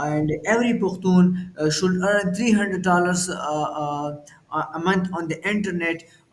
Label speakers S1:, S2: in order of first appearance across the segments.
S1: and every Pakhtun should earn $300 a month on the internet।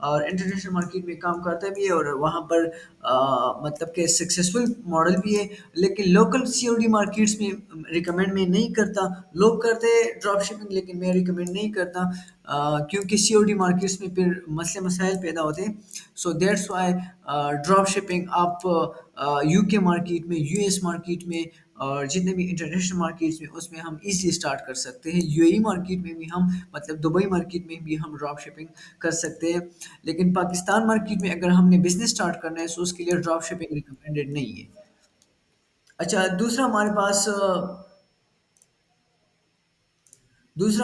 S1: اور international market میں کام کرتا بھی ہے، اور وہاں پر مطلب کہ سکسیزفل ماڈل بھی ہے، لیکن لوکل سی او ڈی مارکیٹس میں ریکمینڈ میں نہیں کرتا. لوگ کرتے ڈراپ شپنگ، لیکن میں ریکمینڈ نہیں کرتا، کیونکہ سی او ڈی مارکیٹس میں پھر مسئلے مسائل پیدا ہوتے ہیں. So that's why drop shipping آپ یو کے مارکیٹ میں، یو ایس مارکیٹ میں، اور جتنے بھی انٹرنیشنل مارکیٹس میں اس میں ہم ایزلی اسٹارٹ کر سکتے ہیں. یو اے ای مارکیٹ میں بھی ہم، مطلب دبئی مارکیٹ میں بھی ہم ڈراپ شپنگ کر سکتے ہیں. لیکن پاکستان مارکیٹ میں اگر ہم نے بزنس اسٹارٹ کرنا ہے، تو اس کے لیے ڈراپ شپنگ ریکمینڈیڈ نہیں ہے. اچھا، دوسرا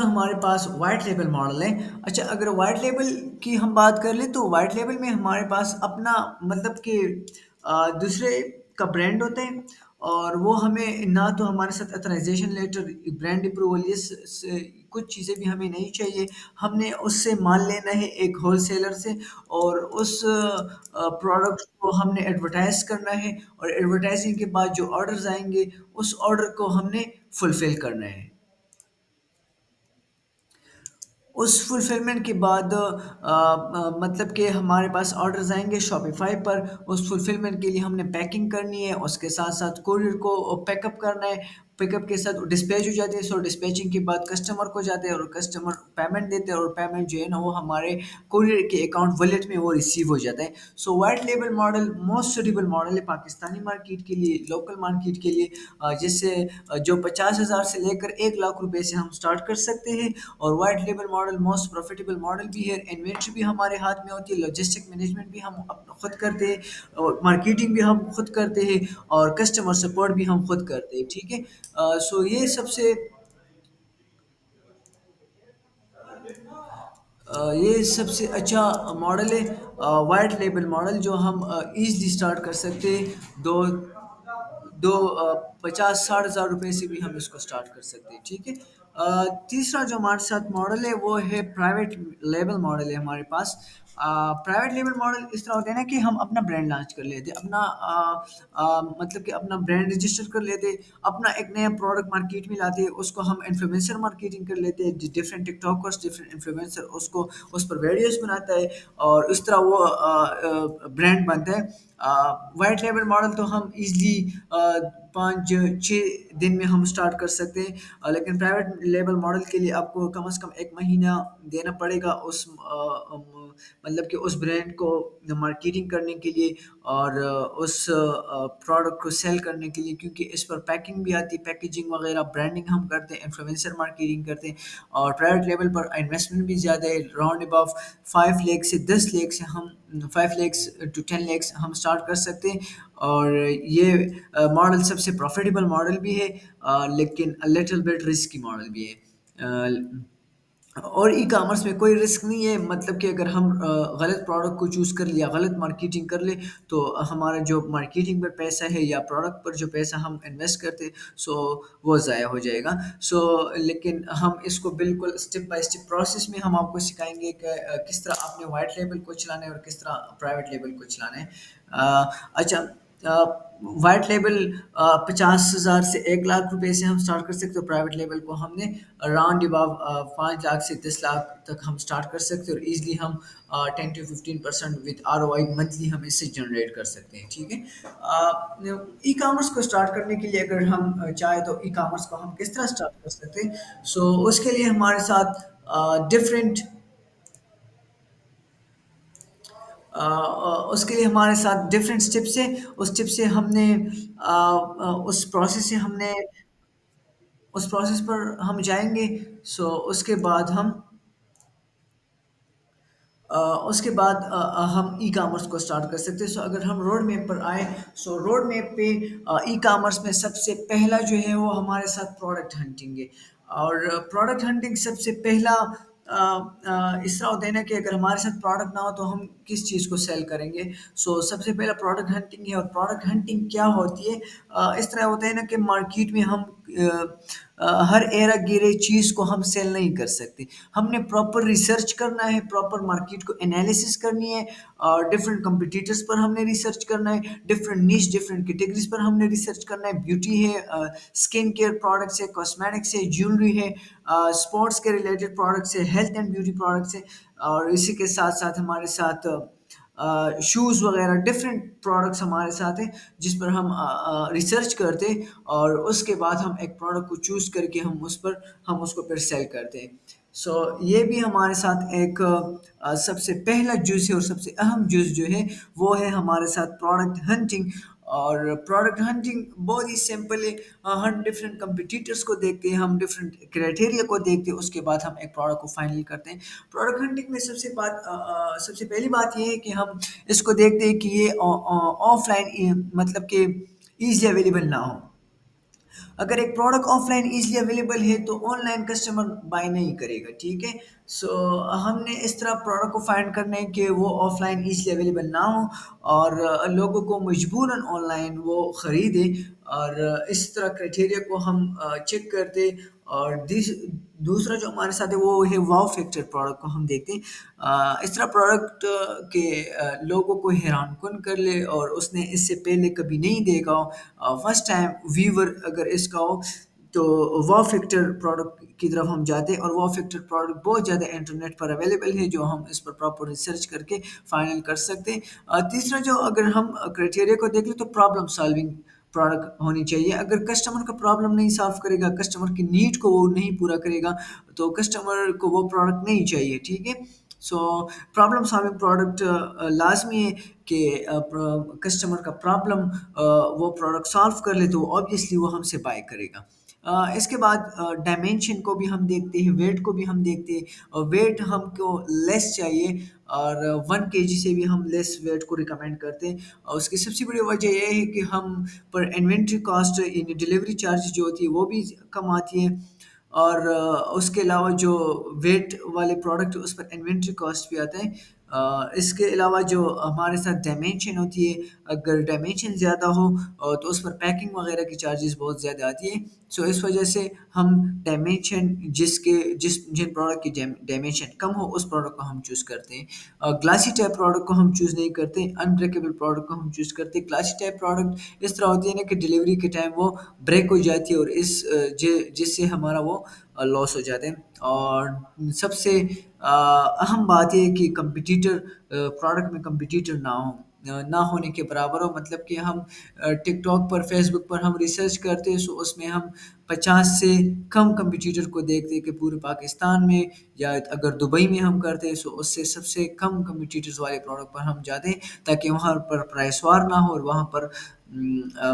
S1: ہمارے پاس وائٹ لیبل ماڈل ہے. اچھا، اگر وائٹ لیبل کی ہم بات کر لیں تو وائٹ لیبل میں ہمارے پاس اپنا، مطلب کہ دوسرے کا برانڈ ہوتا ہے، اور وہ ہمیں نہ تو ہمارے ساتھ اتھرائزیشن لیٹر، برانڈ اپروول، یہ کچھ چیزیں بھی ہمیں نہیں چاہیے. ہم نے اس سے مال لینا ہے ایک ہول سیلر سے، اور اس پروڈکٹ کو ہم نے ایڈورٹائز کرنا ہے، اور ایڈورٹائزنگ کے بعد جو آرڈرز آئیں گے اس آرڈر کو ہم نے فلفل کرنا ہے. اس فلفلمنٹ کے بعد مطلب کہ ہمارے پاس آرڈرز آئیں گے شاپیفائی پر. اس فلفلمنٹ کے لیے ہم نے پیکنگ کرنی ہے، اس کے ساتھ ساتھ کوریئر کو پیک اپ کرنا ہے. پک اپ کے ساتھ ڈسپیچ ہو جاتے ہیں. سو ڈسپیچنگ کے بعد کسٹمر کو جاتے ہیں، اور کسٹمر پیمنٹ دیتے ہیں، اور پیمنٹ جو ہے نا وہ ہمارے کوریئر کے اکاؤنٹ والیٹ میں وہ ریسیو ہو جاتا ہے. So white label model most suitable model ہے پاکستانی مارکیٹ کے لیے، لوکل مارکیٹ کے لیے، جس سے جو 50,000 سے لے کر 1 لاکھ روپے سے ہم اسٹارٹ کر سکتے ہیں. اور white label model most profitable model بھی ہے. انوینٹری بھی ہمارے ہاتھ میں ہوتی ہے، لاجسٹک مینجمنٹ بھی ہم خود کرتے ہیں، اور مارکیٹنگ بھی ہم خود کرتے ہیں، اور کسٹمر سپورٹ بھی ہم خود کرتے ہیں. ٹھیک ہے. سو یہ سب سے اچھا ماڈل ہے، وائٹ لیبل ماڈل، جو ہم ایزلی اسٹارٹ کر سکتے ہیں. دو دو 50-60 ہزار روپے سے بھی ہم اس کو اسٹارٹ کر سکتے ہیں. ٹھیک ہے. تیسرا جو ہمارے ساتھ ماڈل ہے وہ ہے پرائیویٹ لیبل ماڈل ہے ہمارے پاس. پرائیویٹ لیبل ماڈل اس طرح ہوتا ہے نا کہ ہم اپنا برانڈ لانچ کر لیتے، اپنا مطلب کہ اپنا برانڈ رجسٹر کر لیتے، اپنا ایک نیا پروڈکٹ مارکیٹ میں لاتے، اس کو ہم انفلوئنسر مارکیٹنگ کر لیتے. ڈفرینٹ ٹک ٹاکرس، ڈفرینٹ انفلوئنسر اس کو اس پر ویڈیوز بناتا ہے، اور اس طرح وہ برانڈ بنتا ہے. وائٹ لیبل ماڈل تو ہم ایزلی 5-6 دن میں ہم اسٹارٹ کر سکتے ہیں. لیکن پرائیویٹ لیبل ماڈل کے لیے آپ کو کم از کم 1 مہینہ دینا پڑے گا اس مطلب کہ اس برانڈ کو مارکیٹنگ کرنے کے لیے، اور اس پروڈکٹ کو سیل کرنے کے لیے، کیونکہ اس پر پیکنگ بھی آتی ہے، پیکیجنگ وغیرہ، برانڈنگ ہم کرتے ہیں، انفلوئنسر مارکیٹنگ کرتے ہیں. اور پرائیویٹ لیول پر انویسٹمنٹ بھی زیادہ ہے، راؤنڈ اباؤٹ 5 لاکھ سے 10 لاکھ سے ہم 5 لاکھ to 10 لاکھ ہم اسٹارٹ کر سکتے ہیں. اور یہ ماڈل سب سے پروفیٹیبل ماڈل بھی ہے، لیکن لٹل بٹ رسکی ماڈل بھی ہے. اور ای کامرس میں کوئی رسک نہیں ہے، مطلب کہ اگر ہم غلط پروڈکٹ کو چوز کر لیا، غلط مارکیٹنگ کر لے، تو ہمارا جو مارکیٹنگ پر پیسہ ہے یا پروڈکٹ پر جو پیسہ ہم انویسٹ کرتے، سو وہ ضائع ہو جائے گا. لیکن ہم اس کو بالکل اسٹیپ بائی اسٹیپ پروسیس میں ہم آپ کو سکھائیں گے کہ کس طرح آپ نے وائٹ لیبل کو چلانا ہے اور کس طرح پرائیویٹ لیبل کو چلانا ہے. اچھا، وائٹ لیبل 50,000 سے 1 لاکھ روپے سے ہم اسٹارٹ کر سکتے. تو پرائیویٹ لیبل کو ہم نے اراؤنڈ اباؤٹ 5 لاکھ سے 10 لاکھ تک ہم اسٹارٹ کر سکتے، اور ایزلی ہم 10-15% وتھ ROI منتھلی ہم اس سے جنریٹ کر سکتے ہیں. ٹھیک ہے. ای کامرس کو اسٹارٹ کرنے کے لیے اگر ہم چاہیں تو ای کامرس کو ہم کس طرح اسٹارٹ کر سکتے ہیں. سو اس کے لیے ہمارے ساتھ ڈفرینٹ اس کے لیے ہمارے ساتھ ڈفرینٹ اسٹیپس ہیں. اس اسٹیپ سے ہم نے اس پروسیس سے ہم نے اس پروسیس پر ہم جائیں گے. اس کے بعد اس کے بعد ہم ای کامرس کو اسٹارٹ کر سکتے ہیں. اگر ہم روڈ میپ پر آئیں، روڈ میپ پہ ای کامرس میں سب سے پہلا جو ہے وہ ہمارے ساتھ پروڈکٹ ہنٹنگ ہے. اور پروڈکٹ ہنٹنگ سب سے پہلا اس طرح ہوتا ہے نا کہ اگر ہمارے ساتھ پروڈکٹ نہ ہو تو ہم کس چیز کو سیل کریں گے. سب سے پہلا پروڈکٹ ہنٹنگ ہے. اور پروڈکٹ ہنٹنگ کیا ہوتی ہے؟ اس طرح ہوتا ہے نا کہ مارکیٹ میں ہم ہر ایرا گیرے چیز کو ہم سیل نہیں کر سکتے. ہم نے پراپر ریسرچ کرنا ہے، پراپر مارکیٹ کو انالیسس کرنی ہے، اور ڈفرینٹ کمپٹیٹرس پر ہم نے ریسرچ کرنا ہے، ڈفرینٹ نیش، ڈفرینٹ کیٹیگریز پر ہم نے ریسرچ کرنا ہے. بیوٹی ہے، اسکن کیئر پروڈکٹس ہے، کاسمیٹکس ہے، جیولری ہے، اسپورٹس کے ریلیٹڈ پروڈکٹس ہے، ہیلتھ اینڈ بیوٹی پروڈکٹس ہے. اور اسی کے ساتھ ساتھ ہمارے ساتھ شوز وغیرہ ڈفرینٹ پروڈکٹس ہمارے ساتھ ہیں، جس پر ہم ریسرچ کرتے ہیں، اور اس کے بعد ہم ایک پروڈکٹ کو چوز کر کے ہم اس کو پھر سیل کرتے ہیں. سو یہ بھی ہمارے ساتھ ایک سب سے پہلا جز ہے، اور سب سے اہم جز جو ہے وہ ہے ہمارے ساتھ پروڈکٹ ہنٹنگ. اور پروڈکٹ ہنٹنگ بہت ہی سمپل ہے. ہم ڈفرینٹ کمپٹیٹرس کو دیکھتے ہیں، ہم ڈفرینٹ کرائٹیریا کو دیکھتے ہیں، اس کے بعد ہم ایک پروڈکٹ کو فائنل کرتے ہیں. پروڈکٹ ہنٹنگ میں سب سے پہلی بات یہ ہے کہ ہم اس کو دیکھتے ہیں کہ یہ آف لائن مطلب کہ ایزلی اویلیبل نہ ہو. اگر ایک product of line easily available ہے تو آن لائن کسٹمر بائی نہیں کرے گا. ٹھیک ہے. سو ہم نے اس طرح پروڈکٹ کو فائنڈ کرنا ہے کہ وہ آف لائن ایزلی اویلیبل نہ ہو، اور لوگوں کو مجبوراً آن لائن وہ خریدے. اور اس طرح کرائٹیریا کو ہم چیک کرتے. اور دوسرا جو ہمارے ساتھ ہے وہ ہے واو فیکٹر پروڈکٹ کو ہم دیکھتے ہیں. اس طرح پروڈکٹ کے لوگوں کو حیران کن کر لے، اور اس نے اس سے پہلے کبھی نہیں دیکھا ہو، فرسٹ ٹائم ویور اگر اس کا ہو، تو واو فیکٹر پروڈکٹ کی طرف ہم جاتے ہیں. اور واو فیکٹر پروڈکٹ بہت زیادہ انٹرنیٹ پر اویلیبل ہے، جو ہم اس پر پراپر ریسرچ کر کے فائنل کر سکتے ہیں. تیسرا جو اگر ہم کرائٹیریا کو دیکھ لیں تو پرابلم سالونگ پروڈکٹ ہونی چاہیے. اگر کسٹمر کا پرابلم نہیں سالو کرے گا، کسٹمر کی نیڈ کو وہ نہیں پورا کرے گا، تو کسٹمر کو وہ پروڈکٹ نہیں چاہیے. ٹھیک ہے. سو پرابلم سالونگ پروڈکٹ لازمی ہے کہ کسٹمر کا پرابلم وہ پروڈکٹ سالو کر لے، تو آبویسلی وہ ہم سے بائی کرے گا. اس کے بعد ڈائمینشن کو بھی ہم دیکھتے ہیں، ویٹ کو بھی ہم دیکھتے ہیں. اور ویٹ ہم کو لیس چاہیے، اور 1 kg سے بھی ہم لیس ویٹ کو ریکمینڈ کرتے ہیں. اور اس کی سب سے بڑی وجہ یہ ہے کہ ہم پر انوینٹری کاسٹ یعنی ڈلیوری چارج جو ہوتی ہے وہ بھی کم آتی ہے. اور اس کے علاوہ جو ویٹ والے پروڈکٹ اس پر انوینٹری کاسٹ بھی آتا ہے. اس کے علاوہ جو ہمارے ساتھ ڈائمینشن ہوتی ہے، اگر ڈائمینشن زیادہ ہو تو اس پر پیکنگ وغیرہ کی چارجز بہت زیادہ آتی ہے. سو اس وجہ سے ہم ڈائمینشن جن پروڈکٹ کی ڈائمینشن کم ہو اس پروڈکٹ کو ہم چوز کرتے ہیں. گلاسی ٹائپ پروڈکٹ کو ہم چوز نہیں کرتے، انبریکیبل پروڈکٹ کو ہم چوز کرتے ہیں. گلاسی ٹائپ پروڈکٹ اس طرح ہوتی ہے نا کہ ڈلیوری کے ٹائم وہ بریک ہو جاتی ہے، اور جس سے ہمارا وہ لاس ہو جاتے ہیں. اور سب سے اہم بات یہ ہے کہ کمپٹیٹر پروڈکٹ میں کمپٹیٹر نہ ہونے کے برابر ہو. مطلب کہ ہم ٹک ٹاک پر، فیس بک پر ہم ریسرچ کرتے ہیں، سو اس میں ہم 50 سے کم کمپٹیٹر کو دیکھتے ہیں کہ پورے پاکستان میں، یا اگر دبئی میں ہم کرتے ہیں سو اس سے سب سے کم کمپٹیٹرز والے پروڈکٹ پر ہم جاتے ہیں، تاکہ وہاں پر پرائس وار نہ ہو، اور وہاں پر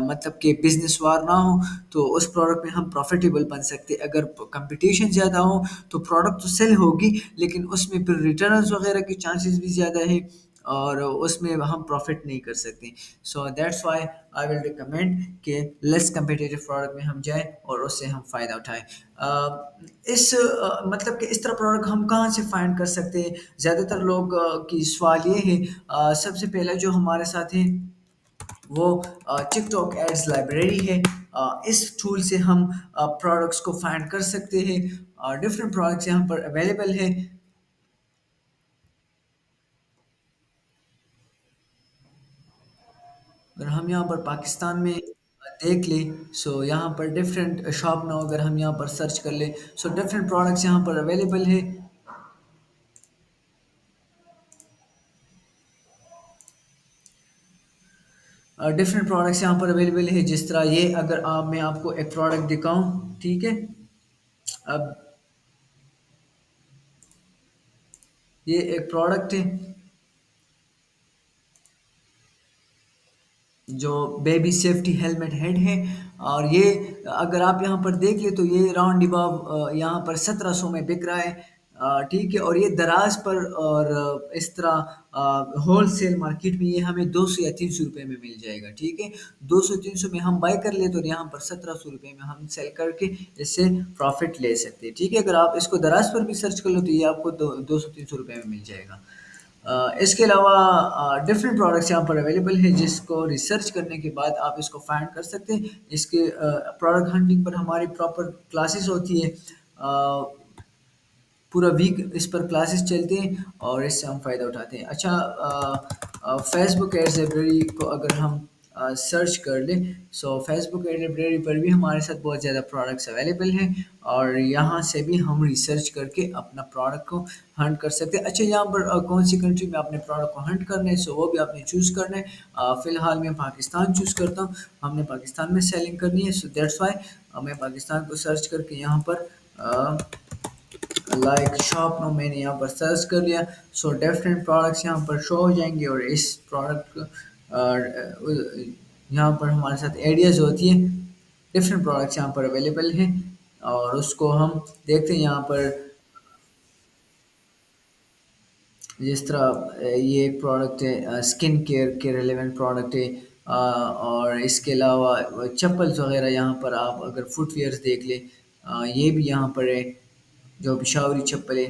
S1: مطلب کہ بزنس وار نہ ہو. تو اس پروڈکٹ میں ہم پروفیٹیبل بن سکتے. اگر کمپٹیشن زیادہ ہو تو پروڈکٹ تو سیل ہوگی، لیکن اس میں پھر ریٹرنز وغیرہ کی چانسز بھی زیادہ ہے، اور اس میں ہم پروفٹ نہیں کر سکتے. So that's why I will recommend کہ لیس کمپیٹیٹو پروڈکٹ میں ہم جائیں اور اس سے ہم فائدہ اٹھائیں. اس مطلب کہ اس طرح پروڈکٹ ہم کہاں سے فائنڈ کر سکتے ہیں؟ زیادہ تر لوگ کی سوال یہ ہے. سب سے پہلا جو ہمارے ساتھ ہے وہ ٹک ٹاک ایڈز لائبریری ہے. اس ٹول سے ہم پروڈکٹس کو فائنڈ کر سکتے ہیں. ڈفرینٹ پروڈکٹس یہاں پر اویلیبل ہے. اگر ہم یہاں پر پاکستان میں دیکھ لیں، سو یہاں پر ڈفرینٹ شاپ نہ اگر ہم یہاں پر سرچ کر لیں، سو ڈفرینٹ پروڈکٹس یہاں پر اویلیبل ہے. ڈفرینٹ پروڈکٹس یہاں پر اویلیبل ہے. جس طرح یہ اگر میں آپ کو ایک پروڈکٹ دکھاؤں. ٹھیک ہے. اب یہ ایک پروڈکٹ ہے جو بیبی سیفٹی ہیلمٹ ہیڈ ہے. اور یہ اگر آپ یہاں پر دیکھ لیں تو یہ راؤنڈ اباؤ یہاں پر 1700 میں بک رہا ہے. ٹھیک ہے. اور یہ دراز پر اور اس طرح ہول سیل مارکیٹ میں یہ ہمیں 200 یا 300 روپے میں مل جائے گا. ٹھیک ہے. 200 300 میں ہم بائی کر لیں تو یہاں پر 1700 روپے میں ہم سیل کر کے اس سے پروفٹ لے سکتے ہیں. ٹھیک ہے. اگر آپ اس کو دراز پر بھی سرچ کر لو تو یہ آپ کو 200 300 روپے میں مل جائے گا. اس کے علاوہ ڈفرینٹ پروڈکٹس یہاں پر اویلیبل ہیں، جس کو ریسرچ کرنے کے بعد آپ اس کو فائنڈ کر سکتے ہیں. اس کے پروڈکٹ ہنٹنگ پر ہماری پراپر کلاسز ہوتی ہے. پورا ویک اس پر کلاسز چلتے ہیں اور اس سے ہم فائدہ اٹھاتے ہیں. اچھا، فیس بک ایڈز لائبریری کو اگر ہم سرچ کر لیں. سو فیس بک ایڈ لائبریری پر بھی ہمارے ساتھ بہت زیادہ پروڈکٹس اویلیبل ہیں، اور یہاں سے بھی ہم ریسرچ کر کے اپنا پروڈکٹ کو ہنٹ کر سکتے ہیں. اچھا، یہاں پر کون سی کنٹری میں اپنے پروڈکٹ کو ہنٹ کرنا ہے، سو وہ بھی آپ نے چوز کرنا ہے. فی الحال میں پاکستان چوز کرتا ہوں، ہم نے پاکستان میں سیلنگ کرنی ہے، سو دیٹس وائی میں پاکستان کو سرچ کر کے یہاں پر لائک شاپ نو میں نے یہاں پر سرچ کر لیا. سو ڈفرینٹ پروڈکٹس یہاں پر شو ہو جائیں گے، اور اس پروڈکٹ یہاں پر ہمارے ساتھ ایڈیاز ہوتی ہیں. ڈفرینٹ پروڈکٹس یہاں پر اویلیبل ہیں، اور اس کو ہم دیکھتے ہیں یہاں پر. جس طرح یہ ایک پروڈکٹ ہے، اسکن کیئر کے ریلیونٹ پروڈکٹ ہے. اور اس کے علاوہ چپلز وغیرہ یہاں پر آپ اگر فٹ ویئرس دیکھ لیں، یہ بھی یہاں پر ہے، جو پشاوری چپل ہے.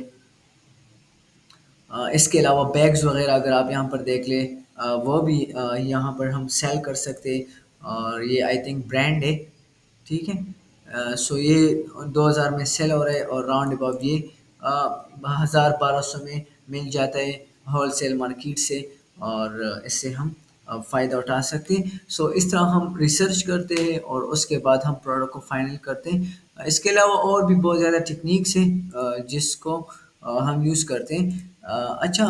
S1: اس کے علاوہ بیگز وغیرہ اگر آپ یہاں پر دیکھ لیں، وہ بھی یہاں پر ہم سیل کر سکتے ہیں، اور یہ آئی تھنک برانڈ ہے. ٹھیک ہے، سو یہ 2000 میں سیل ہو رہا ہے، اور راؤنڈ اباؤٹ یہ 1000 1200 میں مل جاتا ہے ہول سیل مارکیٹ سے، اور اس سے ہم فائدہ اٹھا سکتے ہیں. سو اس طرح ہم ریسرچ کرتے ہیں، اور اس کے بعد ہم پروڈکٹ کو فائنل کرتے ہیں. اس کے علاوہ اور بھی بہت زیادہ ٹیکنیکس ہیں جس کو ہم یوز کرتے ہیں. اچھا،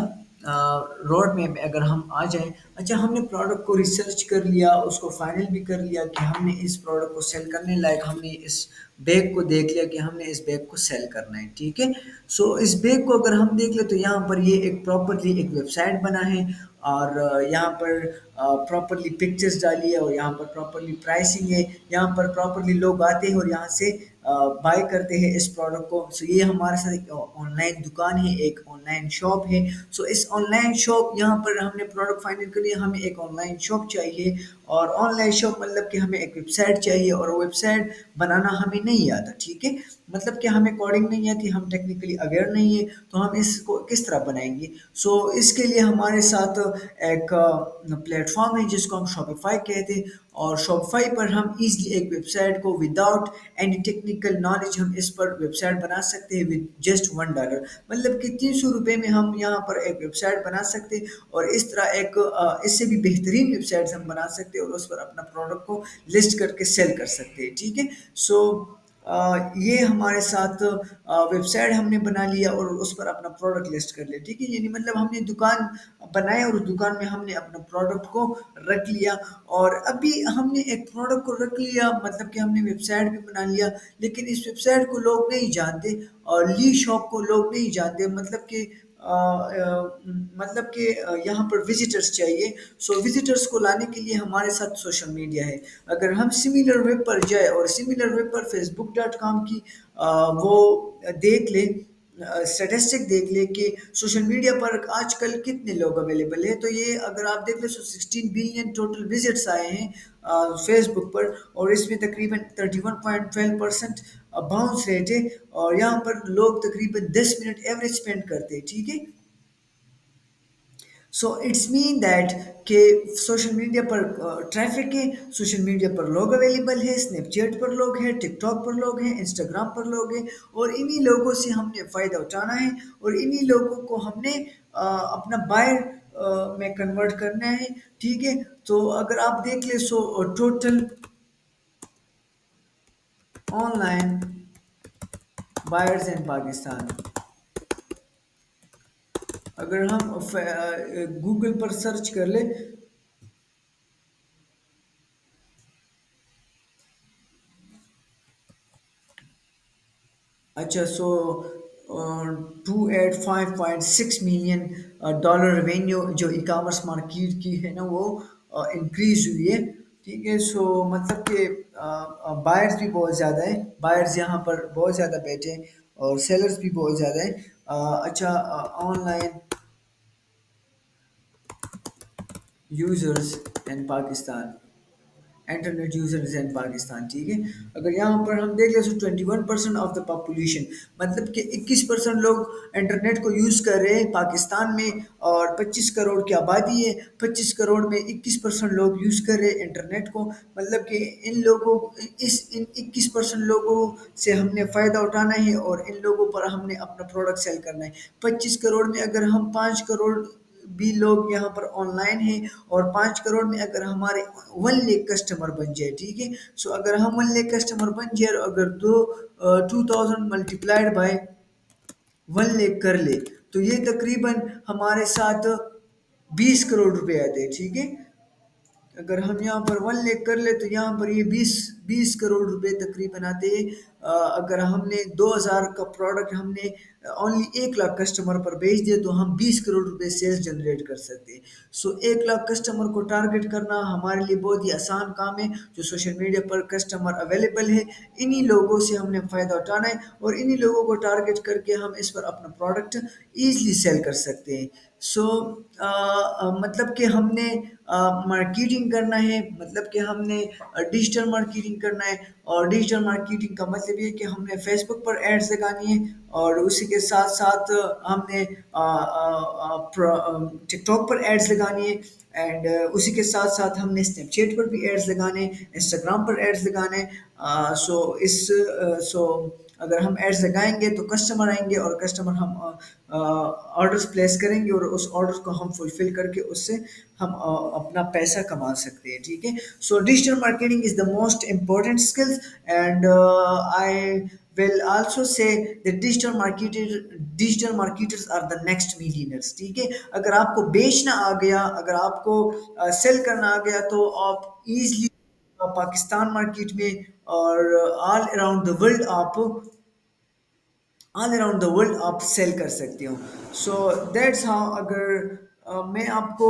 S1: روڈ میں اگر ہم آ جائیں، اچھا ہم نے پروڈکٹ کو ریسرچ کر لیا، اس کو فائنل بھی کر لیا کہ ہم نے اس پروڈکٹ کو سیل کرنے لائک، ہم نے اس بیگ کو دیکھ لیا کہ ہم نے اس بیگ کو سیل کرنا ہے. ٹھیک ہے، سو اس بیگ کو اگر ہم دیکھ لیں تو یہاں پر یہ ایک پراپرلی ایک ویب سائٹ بنا ہے، اور یہاں پر پراپرلی پکچرز ڈالی ہے، اور یہاں پر پراپرلی پرائسنگ ہے. یہاں پر پراپرلی لوگ آتے ہیں اور یہاں سے بائی کرتے ہیں اس پروڈکٹ کو. سو یہ ہمارے ساتھ ایک آن لائن دکان ہے، ایک آن لائن شاپ ہے. سو اس آن لائن شاپ، یہاں پر ہم نے پروڈکٹ فائنل کے لیے ہمیں ایک آن لائن شاپ چاہیے. اور آن لائن شاپ مطلب کہ ہمیں ایک ویب سائٹ چاہیے، اور وہ ویب سائٹ بنانا ہمیں نہیں آتا. ٹھیک ہے، مطلب کہ ہمیں کوڈنگ نہیں آتی، ہم ٹیکنیکلی اویئر نہیں ہے، تو ہم اس کو کس طرح بنائیں گے. سو اس کے لیے ہمارے ساتھ ایک پلیٹ فارم ہے جس کو ہم شاپیفائی کہتے ہیں. اور شاپیفائی پر ہم ایزلی ایک ویب سائٹ کو وداؤٹ اینی ٹیکنیکل نالج ہم اس پر ویب سائٹ بنا سکتے ہیں ود جسٹ $1. مطلب کہ 300 روپے میں ہم یہاں پر ایک ویب سائٹ بنا سکتے ہیں، اور اس طرح ایک اس سے بھی بہترین ویب سائٹس ہم بنا سکتے ہیں، اور اس پر اپنا پروڈکٹ کو لسٹ کر کے سیل کر سکتے ہیں. ٹھیک ہے، سو یہ ہمارے ساتھ ویب سائٹ ہم نے بنا لیا، اور اس پر اپنا پروڈکٹ لسٹ کر لیا. ٹھیک ہے، یعنی مطلب ہم نے دکان بنایا، اور اس دکان میں ہم نے اپنا پروڈکٹ کو رکھ لیا. اور ابھی ہم نے ایک پروڈکٹ کو رکھ لیا، مطلب کہ ہم نے ویب سائٹ بھی بنا لیا، لیکن اس ویب سائٹ کو لوگ نہیں جانتے، اور لی شاپ کو لوگ نہیں جانتے. مطلب کہ یہاں پر وزٹرز چاہیے. سو وزٹرز کو لانے کے لیے ہمارے ساتھ سوشل میڈیا ہے. اگر ہم سملر ویب پر جائے، اور سملر ویب پر facebook.com کی وہ دیکھ لیں، اسٹیٹسٹک دیکھ لیں کہ سوشل میڈیا پر آج کل کتنے لوگ اویلیبل ہیں، تو یہ اگر آپ دیکھ لیں 16 بلین ٹوٹل وزٹس آئے ہیں فیس بک پر، اور اس میں تقریباً 31.12% باؤنس ریٹ ہے. اور یہاں پر لوگ تقریباً 10 منٹ ایوریج اسپینڈ کرتے ہیں. ٹھیک ہے، سو اٹس مین دیٹ کہ سوشل میڈیا پر ٹریفک ہے، سوشل میڈیا پر لوگ اویلیبل ہے، اسنیپ چیٹ پر لوگ ہیں، ٹک ٹاک پر لوگ ہیں، انسٹاگرام پر لوگ ہیں، اور انہی لوگوں سے ہم نے فائدہ اٹھانا ہے، اور انہی لوگوں کو ہم نے اپنا بائر میں کنورٹ کرنا ہے. ٹھیک ہے، تو اگر آپ دیکھ لیں، so total online buyers in Pakistan, اگر ہم گوگل پر سرچ کر لیں. اچھا، سو 285.6 ملین ڈالر ریونیو جو ای کامرس مارکیٹ کی ہے نا، وہ انکریز ہوئی ہے. ٹھیک ہے، سو مطلب کہ بائرز بھی بہت زیادہ ہیں، بائرز یہاں پر بہت زیادہ بیٹھے ہیں، اور سیلرز بھی بہت زیادہ ہیں. اچھا، online users in Pakistan, internet users in Pakistan. ٹھیک ہے، اگر یہاں پر ہم دیکھ لیں تو 21% آف دا پاپولیشن، مطلب کہ 21% لوگ انٹرنیٹ کو یوز کر رہے ہیں پاکستان میں، اور 25 کروڑ کی آبادی ہے. 25 کروڑ میں 21% لوگ یوز کر رہے ہیں انٹرنیٹ کو. مطلب کہ ان لوگوں ان 21% لوگوں سے ہم نے فائدہ اٹھانا ہے، اور ان لوگوں پر ہم نے اپنا پروڈکٹ سیل کرنا ہے. 25 کروڑ میں اگر ہم 5 کروڑ بھی لوگ یہاں پر آن لائن ہیں، اور 5 کروڑ میں اگر ہمارے 1 لاکھ کسٹمر بن جائے، ٹھیک ہے، سو اگر ہم 1 لاکھ کسٹمر بن جائے اور اگر 2000 ملٹیپلائڈ بائی 1 لاکھ کر لے، تو یہ تقریباً ہمارے ساتھ 20 کروڑ روپے آتے ہیں، ٹھیک ہے۔ اگر ہم یہاں پر 1 لاکھ کر لیں تو یہاں پر یہ بیس کروڑ روپے تقریباً آتے ہیں۔ اگر ہم نے 2000 کا پروڈکٹ ہم نے اونلی 1 لاکھ کسٹمر پر بیچ دیا تو ہم 20 کروڑ روپے سیلز جنریٹ کر سکتے ہیں۔ سو 1 لاکھ کسٹمر کو ٹارگٹ کرنا ہمارے لیے بہت ہی آسان کام ہے۔ جو سوشل میڈیا پر کسٹمر اویلیبل ہے، انہی لوگوں سے ہم نے فائدہ اٹھانا ہے، اور انہی لوگوں کو ٹارگٹ کر کے ہم اس پر اپنا پروڈکٹ ایزلی سیل کر سکتے ہیں۔ سو مطلب کہ ہم نے مارکیٹنگ کرنا ہے، مطلب کہ ہم نے ڈیجیٹل مارکیٹنگ کرنا ہے، اور ڈیجیٹل مارکیٹنگ کا مطلب یہ کہ ہم نے فیس بک پر ایڈز لگانی ہے، اور اسی کے ساتھ ساتھ ہم نے ٹک ٹاک پر ایڈز لگانی ہے، اینڈ اسی کے ساتھ ساتھ ہم نے اسنیپ چیٹ پر بھی ایڈز لگانے ہیں، انسٹاگرام پر ایڈز لگانے ہیں۔ سو اگر ہم ایڈز لگائیں گے تو کسٹمر آئیں گے، اور کسٹمر ہم آرڈرز پلیس کریں گے، اور اس آرڈر کو ہم فلفل کر کے اس سے ہم اپنا پیسہ کما سکتے ہیں، ٹھیک ہے۔ So digital marketing is the most important skills, and I will also say that digital marketers are the next millionaires، ٹھیک ہے۔ اگر آپ کو بیچنا آ گیا، اگر آپ کو سیل کرنا آ گیا، تو آپ ایزلی پاکستان مارکیٹ میں اور آل اراؤنڈ دا ورلڈ آپ سیل کر سکتے ہو۔ So that's how. اگر میں آپ کو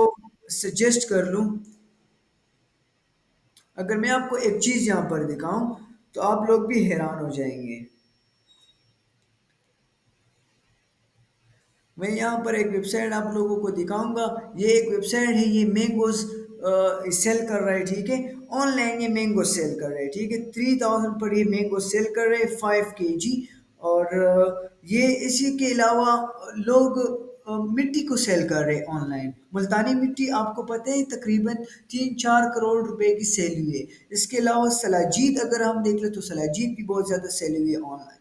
S1: سجیسٹ کر لوں، اگر میں آپ کو ایک چیز یہاں پر دکھاؤں تو آپ لوگ بھی حیران ہو جائیں گے۔ میں یہاں پر ایک ویب سائٹ آپ لوگوں کو دکھاؤں گا۔ یہ ایک ویب سائٹ ہے، یہ مینگوز سیل کر رہا ہے، ٹھیک ہے، آن لائن یہ مینگو سیل کر رہے ہیں، ٹھیک ہے، 3000 پر یہ مینگو سیل کر رہے ہیں 5 kg۔ اور یہ اسی کے علاوہ لوگ مٹی کو سیل کر رہے ہیں آن لائن۔ ملتانی مٹی آپ کو پتہ ہے تقریباً 3-4 کروڑ روپے کی سیل ہوئی ہے۔ اس کے علاوہ سلاجید اگر ہم دیکھ لیں تو سلاجید بھی بہت زیادہ سیل ہوئی ہے آن لائن۔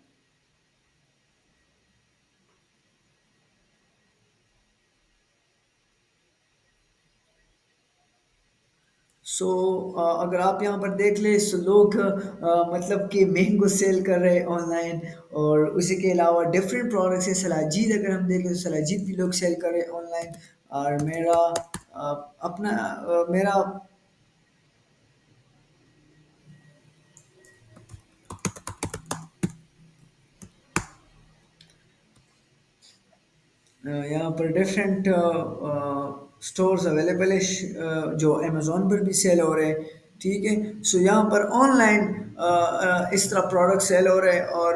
S1: سو اگر آپ یہاں پر دیکھ لیں، سو لوگ مطلب کہ مینگو سیل کر رہے ہیں آن لائن، اور اسی کے علاوہ ڈفرینٹ پروڈکٹس ہے۔ سلاجید اگر ہم دیکھ لیں تو سلاجید بھی لوگ سیل کر رہے ہیں آن لائن۔ اور میرا اپنا میرا یہاں پر ڈفرینٹ اسٹورز اویلیبل ہے، جو امیزون پر بھی سیل ہو رہے ہیں، ٹھیک ہے۔ سو یہاں پر آن لائن اس طرح پروڈکٹ سیل ہو رہے ہیں، اور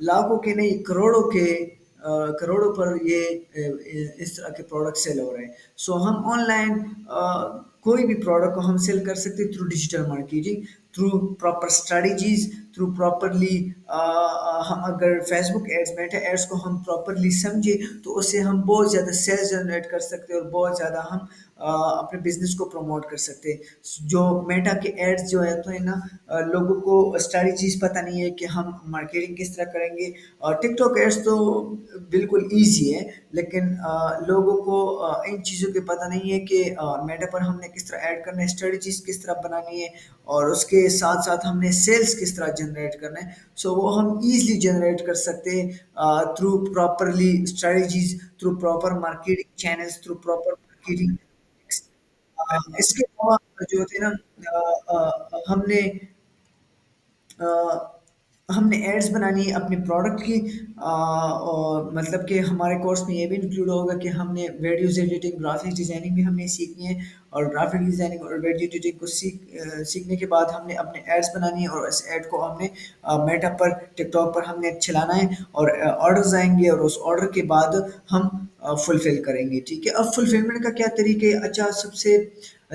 S1: لاکھوں کے نہیں، کروڑوں پر یہ اس طرح کے پروڈکٹ سیل ہو رہے ہیں۔ سو ہم آن لائن کوئی بھی پروڈکٹ کو ہم سیل کر سکتے through digital marketing, through proper strategies, through properly ہم اگر فیس بک ایڈز، میٹا ایڈز کو ہم پراپرلی سمجھے تو اس سے ہم بہت زیادہ سیلز جنریٹ کر سکتے ہیں، اور بہت زیادہ ہم اپنے بزنس کو پروموٹ کر سکتے ہیں۔ جو میٹا کے ایڈز جو ہے تو ہے نا، لوگوں کو اسٹریٹجیز پتہ نہیں ہے کہ ہم مارکیٹنگ کس طرح کریں گے۔ اور ٹک ٹاک ایڈز تو بالکل ایزی ہے، لیکن لوگوں کو ان چیزوں کے پتہ نہیں ہے کہ میٹا پر ہم نے کس طرح ایڈ کرنا ہے، اسٹریٹجیز کس طرح بنانی ہے، اور اس کے ساتھ ساتھ ہم نے سیلز کس طرح جنریٹ کرنا ہے۔ سو وہ ہم ایزلی جنریٹ کر سکتے ہیں through properly strategies, through proper marketing channels, through proper marketing. اس کے علاوہ جو تھے نا، ہم نے ہم نے ایڈز بنانی ہے اپنے پروڈکٹ کی، اور مطلب کہ ہمارے کورس میں یہ بھی انکلوڈ ہوگا کہ ہم نے ویڈیوز ایڈیٹنگ، گرافکس ڈیزائننگ بھی ہم نے سیکھنی ہے، اور گرافک ڈیزائننگ اور ویڈیو ایڈیٹنگ کو سیکھنے کے بعد ہم نے اپنے ایڈز بنانی ہے، اور اس ایڈ کو ہم نے میٹا پر، ٹک ٹاک پر ہم نے چلانا ہے، اور آرڈرز آئیں گے، اور اس آرڈر کے بعد ہم فلفل کریں گے، ٹھیک ہے۔ اب فلفلمنٹ کا کیا طریقہ ہے؟ اچھا، سب سے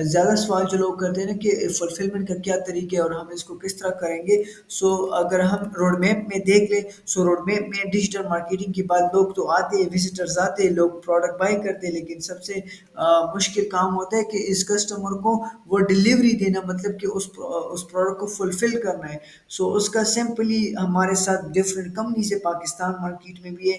S1: زیادہ سوال جو لوگ کرتے ہیں نا کہ فلفلمنٹ کا کیا طریقہ ہے اور ہم اس کو کس طرح کریں گے۔ سو اگر ہم روڈ میپ میں دیکھ لیں، سو روڈ میپ میں ڈیجیٹل مارکیٹنگ کے بعد لوگ تو آتے ہیں، وزٹرز آتے ہیں، لوگ پروڈکٹ بائی کرتے ہیں، لیکن سب سے مشکل کام ہوتا ہے کہ اس کسٹمر کو وہ ڈلیوری دینا، مطلب کہ اس پروڈکٹ کو فلفل کرنا ہے۔ سو اس کا سمپلی ہمارے ساتھ ڈفرینٹ کمپنیز ہے، پاکستان مارکیٹ میں بھی ہے،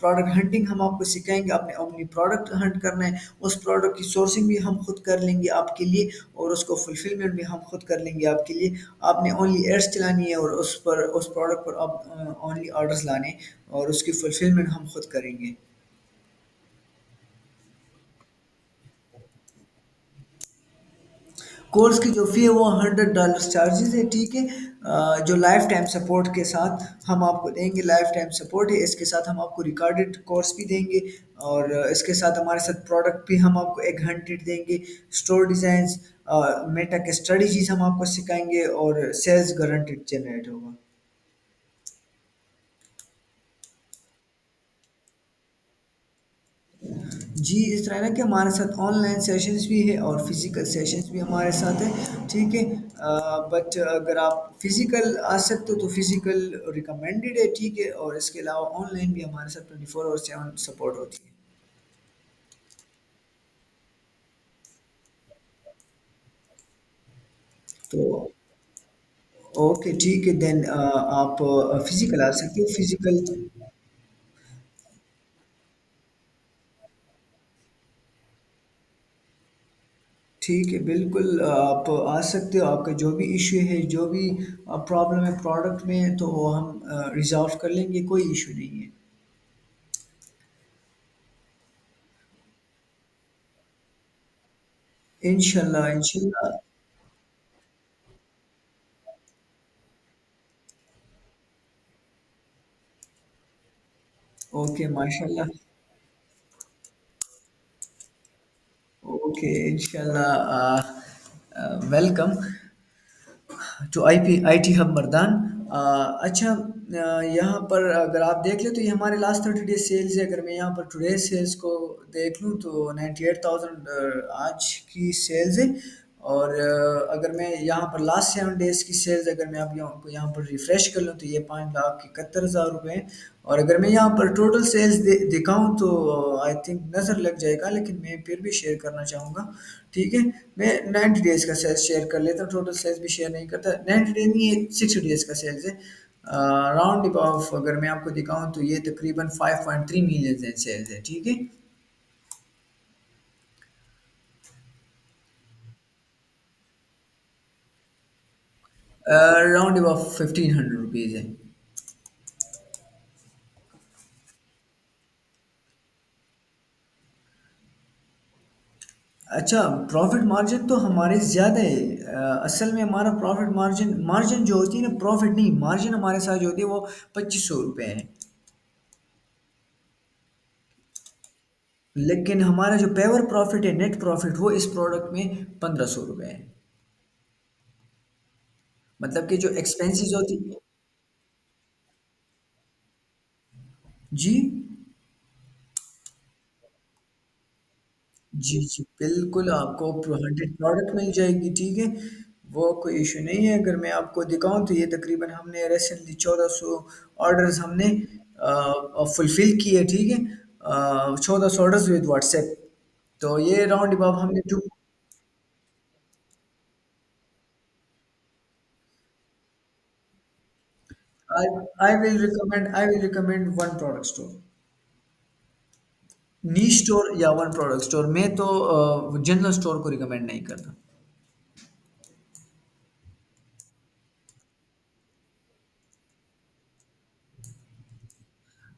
S1: پروڈکٹ ہنٹنگ ہم آپ کو سکھائیں گے، آپ نے اپنی پروڈکٹ ہنٹ کرنا ہے، اس پروڈکٹ کی سورسنگ بھی ہم خود کر لیں گے آپ کے لیے، اور اس کو فلفلمنٹ بھی ہم خود کر لیں گے آپ کے لیے. آپ نے اونلی ایڈس چلانی ہے، اور اس پروڈکٹ پر آپ اونلی آرڈرز لانے، اور اس کی فلفلمنٹ ہم خود کریں گے. کورس کی جو فی ہے وہ $100 چارجز ہے، ٹھیک ہے. جو لائف ٹائم سپورٹ کے ساتھ ہم آپ کو دیں گے، لائف ٹائم سپورٹ ہے، اس کے ساتھ ہم آپ کو ریکارڈڈ کورس بھی دیں گے، اور اس کے ساتھ ہمارے ساتھ پروڈکٹ بھی ہم آپ کو 100 دیں گے، اسٹور ڈیزائنس، میٹا کے اسٹریٹجیز ہم آپ کو سکھائیں گے، اور سیلز گارنٹیڈ جنریٹ ہوگا. جی اس طرح ہے نا کہ ہمارے ساتھ آن لائن سیشنز بھی ہے اور فزیکل سیشنز بھی ہمارے ساتھ ہیں، ٹھیک ہے. بٹ اگر آپ فزیکل آ سکتے ہو تو فزیکل ریکمینڈیڈ ہے، ٹھیک ہے، اور اس کے علاوہ آن لائن بھی ہمارے ساتھ 24/7 سپورٹ ہوتی ہے. تو اوکے ٹھیک ہے دین، آپ فزیکل آ سکتے ہو فزیکل. ٹھیک ہے بالکل، آپ آ سکتے ہو. آپ کا جو بھی ایشو ہے، جو بھی پرابلم ہے پروڈکٹ میں، تو وہ ہم ریزالو کر لیں گے، کوئی ایشو نہیں ہے. انشاءاللہ انشاءاللہ. اوکے ماشاء اللہ. اوکے انشاءاللہ. Welcome to IT hub Mardan. اچھا، یہاں پر اگر آپ دیکھ لیں تو یہ ہمارے لاسٹ 30 ڈیز سیلز ہے. اگر میں یہاں پر ٹوڈے سیلز کو دیکھ لوں تو 98,000 آج کی سیلز ہے. اور اگر میں یہاں پر لاسٹ 7 ڈیز کی سیلز اگر میں آپ یہاں پر ریفریش کر لوں تو یہ 5,71,000 روپے ہیں. اور اگر میں یہاں پر ٹوٹل سیلز دکھاؤں تو آئی تھنک نظر لگ جائے گا، لیکن میں پھر بھی شیئر کرنا چاہوں گا. ٹھیک ہے، میں 90 ڈیز کا سیلز شیئر کر لیتا ہوں، ٹوٹل سیلز بھی شیئر نہیں کرتا. 90 ڈیز نہیں ہے، 60 ڈیز کا سیلز ہے. راؤنڈ اباف اگر میں آپ کو دکھاؤں تو یہ تقریباً 5.3 ملین سیلز ہے، ٹھیک ہے. راؤنڈ اباف 1,500 روپیز ہے. اچھا، پروفٹ مارجن تو ہمارے زیادہ ہے. اصل میں ہمارا پروفٹ مارجن جو ہوتی ہے نا، پروفٹ نہیں، مارجن ہمارے ساتھ جو ہوتی ہے وہ 2,500 روپے ہے. لیکن ہمارا جو پیور پروفٹ ہے، نیٹ پروفٹ، وہ اس پروڈکٹ میں 1,500 روپے ہے. مطلب کہ جو ایکسپینسیز ہوتی. جی جی جی بالکل، آپ کو 100 پروڈکٹ مل جائے گی، ٹھیک ہے. وہ کوئی ایشو نہیں ہے. اگر میں آپ کو دکھاؤں تو یہ تقریباً ہم نے ریسنٹلی 1,400 آرڈرز ہم نے فلفل کیے، ٹھیک ہے. 1,400 آرڈرز ود واٹس ایپ. تو یہ راؤنڈ اباؤٹ ہم نے ٹو. I will recommend one product store. نی اسٹور یا ون پروڈکٹ اسٹور. میں تو جنرل اسٹور کو ریکمینڈ نہیں کرتا.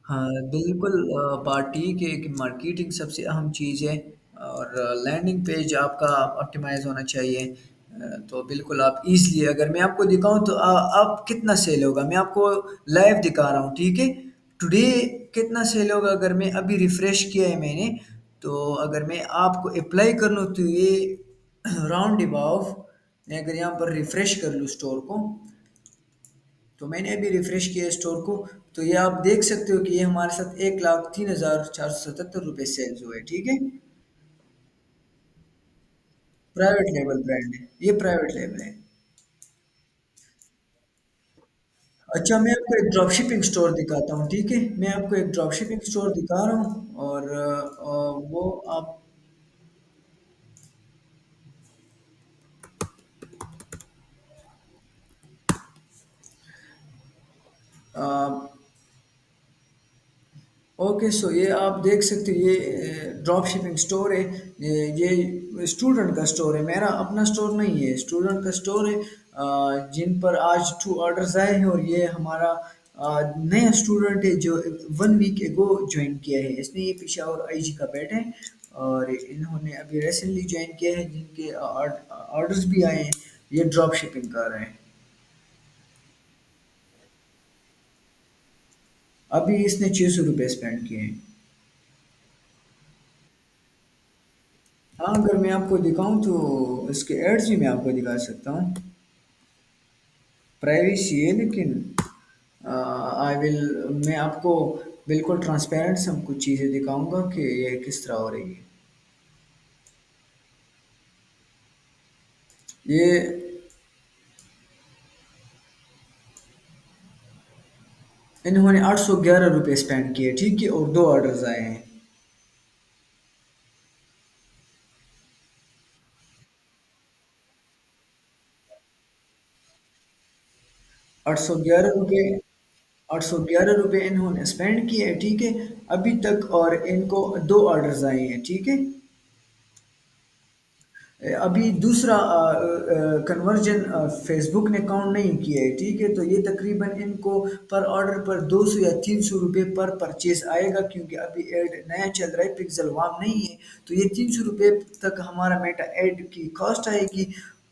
S1: ہاں بالکل. پارٹی کے مارکیٹنگ سب سے اہم چیز ہے، اور لینڈنگ پیج آپ کا آپٹیمائز ہونا چاہیے. تو بالکل آپ ایزلی، اگر میں آپ کو دکھاؤں تو آپ کتنا سیل ہوگا، میں آپ کو لائیو دکھا رہا ہوں، ٹھیک ہے. ٹوڈے کتنا سیل ہوگا اگر میں ابھی ریفریش کیا ہے میں نے. تو اگر میں آپ کو اپلائی کر لوں تو یہ راؤنڈ اباؤ، میں اگر یہاں پر ریفریش کر لوں اسٹور کو، تو میں نے ابھی ریفریش کیا اسٹور کو، تو یہ آپ دیکھ سکتے ہو کہ یہ ہمارے ساتھ 1,03,477 روپے سیلز ہوئے، ٹھیک ہے. پرائیویٹ لیبل برانڈ ہے، یہ پرائیویٹ لیبل ہے. اچھا، میں آپ کو ایک ڈراپ شپنگ اسٹور دکھاتا ہوں، ٹھیک ہے. میں آپ کو ایک ڈراپ شپنگ اسٹور دکھا رہا ہوں، اور وہ آپ اوکے سو یہ آپ دیکھ سکتے ہو، یہ ڈراپ شپنگ اسٹور ہے، یہ اسٹوڈنٹ کا اسٹور ہے، میرا اپنا اسٹور نہیں ہے، اسٹوڈنٹ کا اسٹور ہے، جن پر آج 2 آرڈرز آئے ہیں، اور یہ ہمارا نیا اسٹوڈنٹ ہے جو 1 ویک اگو جوائن کیا ہے، اس نے یہ پشاور آئی جی کا بیٹ ہے، اور انہوں نے ابھی ریسنٹلی جوائن کیا ہے، جن کے آرڈرز بھی آئے ہیں، یہ ڈراپ شپنگ کر رہے ہیں۔ ابھی اس نے 600 روپے اسپینڈ کیے ہیں۔ ہاں اگر میں آپ کو دکھاؤں تو اس کے ایڈز بھی میں آپ کو دکھا سکتا ہوں، پرائیویسی ہے لیکن آئی ول، میں آپ کو بالکل ٹرانسپیرنٹ سب کچھ چیزیں دکھاؤں گا کہ یہ کس طرح ہو رہی ہے۔ یہ انہوں نے 811 روپے اسپینڈ کیے، ٹھیک ہے، اور 2 آرڈرز آئے ہیں۔ 811 روپے، 811 روپے انہوں نے اسپینڈ کیے، ٹھیک ہے، ابھی تک، اور ان کو 2 آرڈرز آئے ہیں، ٹھیک ہے۔ ابھی دوسرا کنورژن فیس بک نے کاؤنٹ نہیں کیا ہے، ٹھیک ہے، تو یہ تقریباً ان کو پر آرڈر پر 200 یا 300 روپے پر پرچیز آئے گا، کیونکہ ابھی ایڈ نیا چل رہا ہے، پکسل وام نہیں ہے، تو یہ 300 روپے تک ہمارا میٹا ایڈ کی کاسٹ آئے گی۔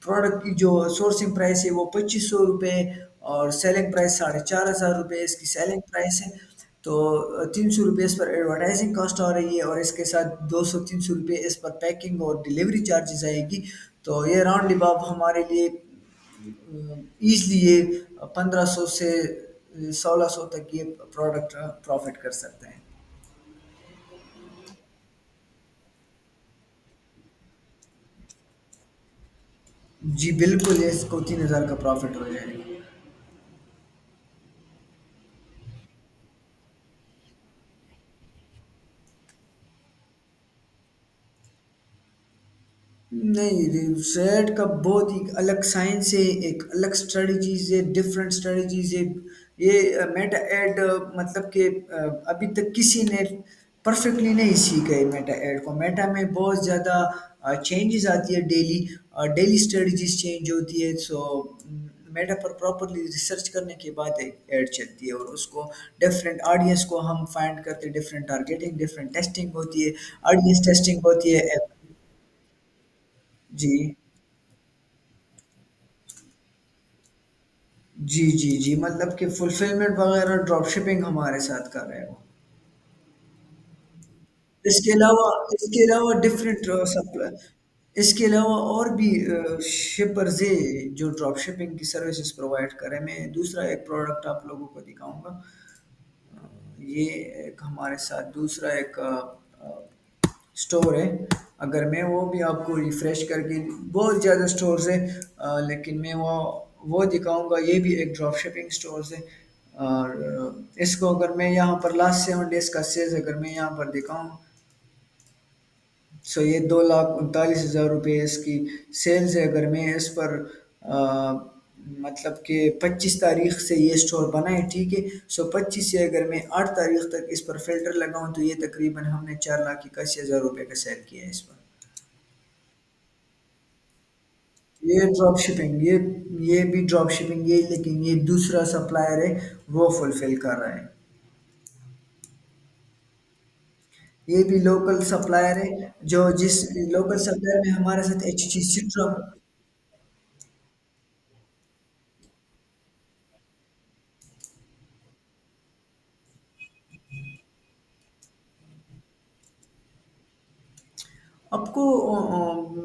S1: پروڈکٹ کی جو سورسنگ پرائس ہے وہ 2500 روپے، اور سیلنگ پرائس 4500 روپے اس کی سیلنگ پرائس ہے، تو 300 روپے اس پر ایڈورٹائزنگ کاسٹ آ رہی ہے، اور اس کے ساتھ 200 300 روپے اس پر پیکنگ اور ڈلیوری چارجز آئے گی، تو یہ راؤنڈ اباؤٹ ہمارے لیے ایزلی یہ 1500 سے 1600 تک یہ پروڈکٹ پروفٹ کر سکتے ہیں۔ جی بالکل، اس کو 3000 کا پروفٹ ہو جائے گا۔ نہیں، سیٹ کا بہت ہی الگ سائنس ہے، ایک الگ اسٹریٹجیز ہے، ڈفرینٹ اسٹریٹجیز ہے، یہ میٹا ایڈ مطلب کہ ابھی تک کسی نے پرفیکٹلی نہیں سیکھا ہے میٹا ایڈ کو، میٹا میں بہت زیادہ چینجز آتی ہے ڈیلی، ڈیلی اسٹریٹجیز چینج ہوتی ہے، سو میٹا پر پراپرلی ریسرچ کرنے کے بعد ایک ایڈ چلتی ہے، اور اس کو ڈفرینٹ آڈینس کو ہم فائنڈ کرتے ہیں، ڈفرینٹ ٹارگیٹنگ، ڈفرینٹ ٹیسٹنگ ہوتی ہے، آڈینس ٹیسٹنگ ہوتی ہے۔ جی جی جی جی، مطلب کہ فلفلمنٹ وغیرہ ڈراپ شپنگ ہمارے ساتھ کر رہے ہیں وہ۔ اس کے علاوہ ڈفرینٹ اس کے علاوہ اور بھی شپرز ہے جو ڈراپ شپنگ کی سروسز پرووائڈ کریں، میں دوسرا ایک پروڈکٹ آپ لوگوں کو دکھاؤں گا، یہ ایک ہمارے ساتھ دوسرا ایک اسٹور ہے، اگر میں وہ بھی آپ کو ریفریش کر کے، بہت زیادہ اسٹورز ہیں، لیکن میں وہ دکھاؤں گا، یہ بھی ایک ڈراپ شپنگ اسٹورز ہے، اور اس کو اگر میں یہاں پر لاسٹ 7 ڈیز کا سیلز اگر میں یہاں پر دکھاؤں، سو یہ 2,39,000 روپے اس کی سیلز ہے، اگر میں اس پر آ، مطلب کہ 25 تاریخ سے یہ اسٹور بنا ہے، ٹھیک ہے، سو 25 سے اگر میں 8 تاریخ تک اس پر فلٹر لگاؤں تو یہ تقریباً ہم نے 4,81,000 روپے کا سیل کیا ہے اس پر۔ یہ ڈراپ شپنگ، یہ بھی ڈراپ شپنگ ہے، لیکن یہ دوسرا سپلائر ہے، وہ فلفل کر رہا ہے، یہ بھی لوکل سپلائر ہے، جو جس لوکل سپلائر میں ہمارے ساتھ ایچ جی سٹرا۔ آپ کو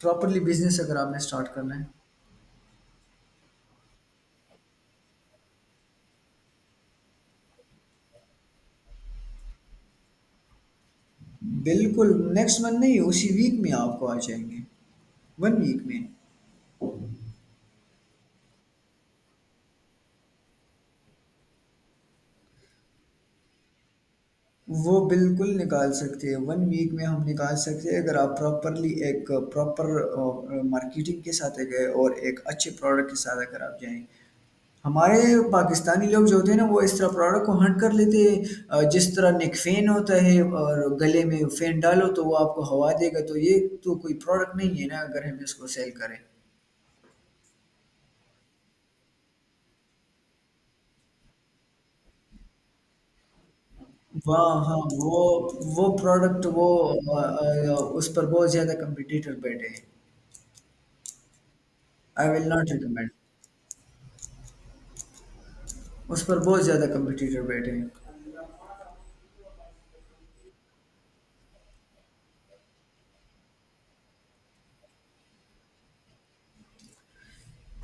S1: پراپرلی بزنس اگر آپ نے اسٹارٹ کرنا ہے۔ بالکل نیکسٹ منتھ نہیں، اسی ویک میں آپ کو آ جائیں گے، 1 ویک میں۔ وہ بالکل نکال سکتے ہیں، 1 ویک میں ہم نکال سکتے ہیں، اگر آپ پراپرلی ایک پراپر مارکیٹنگ کے ساتھ گئے اور ایک اچھے پروڈکٹ کے ساتھ اگر آپ جائیں، ہمارے پاکستانی لوگ جو ہوتے ہیں نا وہ اس طرح پروڈکٹ کو ہنٹ کر لیتے ہیں، جس طرح نیک فین ہوتا ہے اور گلے میں فین ڈالو تو وہ آپ کو ہوا دے گا، تو یہ تو کوئی پروڈکٹ نہیں ہے نا اگر ہم اس کو سیل کریں۔ ہاں ہاں، وہ پروڈکٹ وہ اس پر بہت زیادہ کمپٹیٹر بیٹھے ہیں۔ آئی ول ناٹ ریکمینڈ، اس پر بہت زیادہ کمپٹیٹر بیٹھے ہیں۔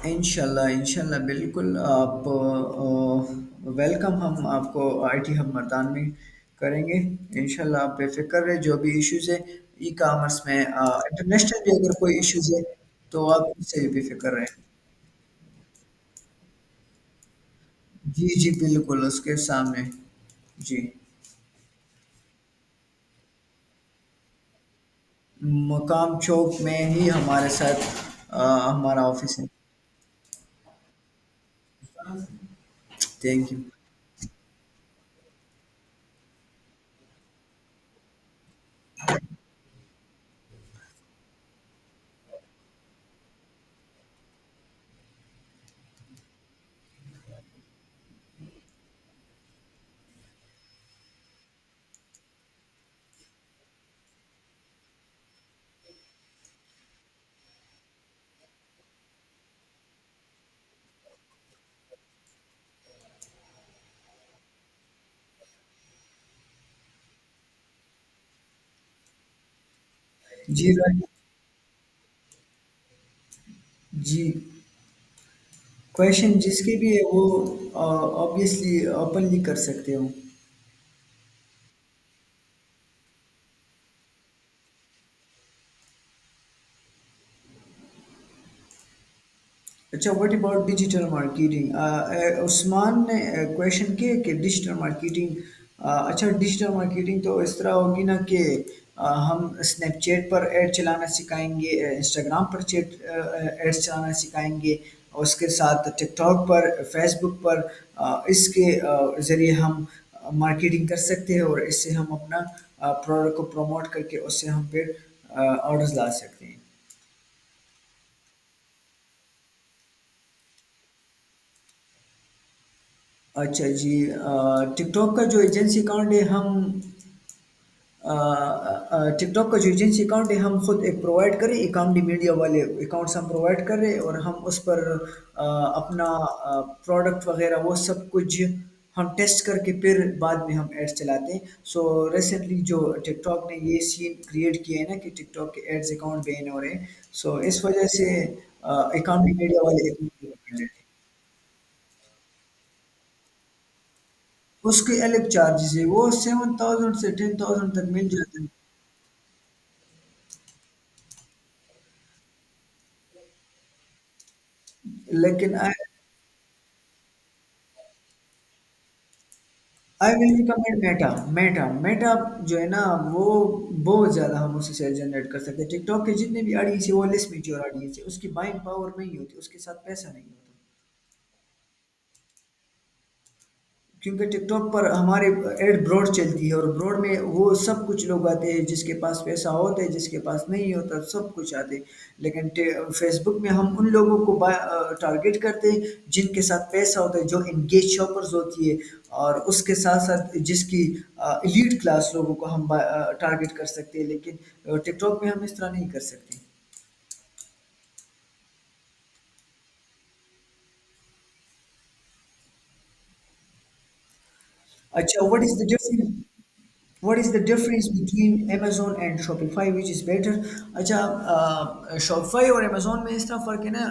S1: انشاءاللہ انشاءاللہ بالکل آپ ویلکم، ہم آپ کو آئی ٹی ہب مردان میں کریں گے انشاءاللہ، آپ بے فکر رہے، جو بھی ایشوز ہے ای کامرس میں انٹرنیشنل بھی اگر کوئی ایشوز ہے تو آپ اس سے بھی بے فکر رہیں۔ جی جی بالکل اس کے سامنے، جی۔ مقام چوک میں ہی ہمارے ساتھ ہمارا آفس ہے۔ Thank you. جی رائٹ، جی کویشچن جس کی بھی ہے وہ آبویسلی اوپنلی کر سکتے ہو۔ اچھا واٹ اباؤٹ ڈیجیٹل مارکیٹنگ؟ عثمان نے کویشچن کیا کہ ڈیجیٹل مارکیٹنگ، اچھا ڈیجیٹل مارکیٹنگ تو اس طرح ہوگی نا کہ ہم اسنیپ چیٹ پر ایڈ چلانا سکھائیں گے، انسٹاگرام پر ایڈ چلانا سکھائیں گے، اور اس کے ساتھ ٹک ٹاک پر، فیس بک پر، اس کے ذریعے ہم مارکیٹنگ کر سکتے ہیں اور اس سے ہم اپنا پروڈکٹ کو پروموٹ کر کے اس سے ہم پھر آرڈرز لا سکتے ہیں۔ اچھا جی، ٹک ٹاک کا جو ایجنسی اکاؤنٹ ہے ہم ٹک ٹاک کا جو ایجنسی اکاؤنٹ ہے ہم خود ایک پرووائڈ کریں، اکاؤنٹ میڈیا والے اکاؤنٹس ہم پرووائڈ کر رہے ہیں اور ہم اس پر اپنا پروڈکٹ وغیرہ وہ سب کچھ ہم ٹیسٹ کر کے پھر بعد میں ہم ایڈس چلاتے ہیں۔ سو ریسنٹلی جو ٹک ٹاک نے یہ سین کریٹ کیا ہے نا کہ ٹک ٹاک کے ایڈز اکاؤنٹ بین ہو رہے ہیں، سو اس وجہ سے اکاؤنٹ میڈیا والے اس کے الگ چارجز ہے، وہ 7,000 سے 10,000 تک مل جاتے ہیں۔ لیکن آئی ول ریکمینڈ میٹا، میٹا جو ہے نا وہ بہت زیادہ ہم اس سے سیل جنریٹ کر سکتے ہیں۔ ٹک ٹاک کے جتنے بھی آڈینس ہے وہ لیس میچور آڈینس ہے، اس کی بائنگ پاور نہیں ہوتی، اس کے ساتھ پیسہ نہیں ہوتا، کیونکہ ٹک ٹاک پر ہمارے ایڈ براڈ چلتی ہے اور براڈ میں وہ سب کچھ لوگ آتے ہیں جس کے پاس پیسہ ہوتا ہے، جس کے پاس نہیں ہوتا سب کچھ آتے ہیں، لیکن فیس بک میں ہم ان لوگوں کو ٹارگٹ کرتے ہیں جن کے ساتھ پیسہ ہوتا ہے، جو انگیج شاپرز ہوتی ہے، اور اس کے ساتھ ساتھ جس کی ایلیٹ کلاس لوگوں کو ہم ٹارگٹ کر سکتے ہیں، لیکن ٹک ٹاک میں ہم اس طرح نہیں کر سکتے۔ اچھا what is the difference what is the difference between Amazon and Shopify which is better؟ اچھا شاپیفائی اور امیزون میں اس طرح فرق ہے نا